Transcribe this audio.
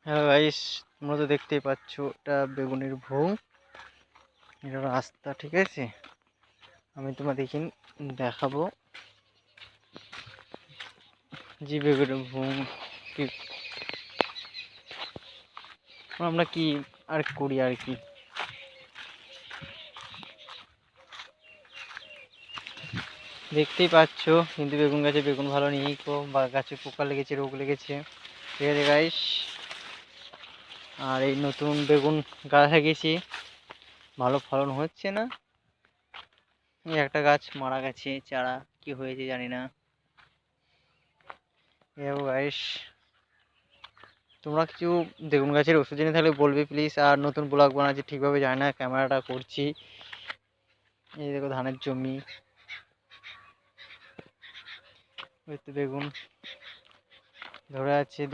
Hello guys, তোমরা তো দেখতেই পাচ্ছ এটা বেগুনের ভোং। এটা রাস্তা, ঠিক আছে। আমি তোমাদেরকে দেখাবো যে বেগুনের ভোং কি আমরা কি আর করি আর কি। দেখতেই পাচ্ছ কিন্তু বেগুন গাছে বেগুন ভালো নেই, বা গাছে পোকা লেগেছে, রোগ লেগেছে, ঠিক আছে গাইস। আর এই নতুন বেগুন গাছ লাগিয়েছি, ভালো ফলন হচ্ছে না। এই একটা গাছ মারা গেছে, চারা কি হয়েছে জানি না। গাইস, তোমরা কিছু বেগুন গাছের ওষুধ জেনে থাকলে বলবে প্লিজ। আর নতুন ব্লগ বানাচ্ছি, ঠিকভাবে জানি না, ক্যামেরাটা করছি। এই দেখো ধানের জমি, ওই তো বেগুন ধরে আছে।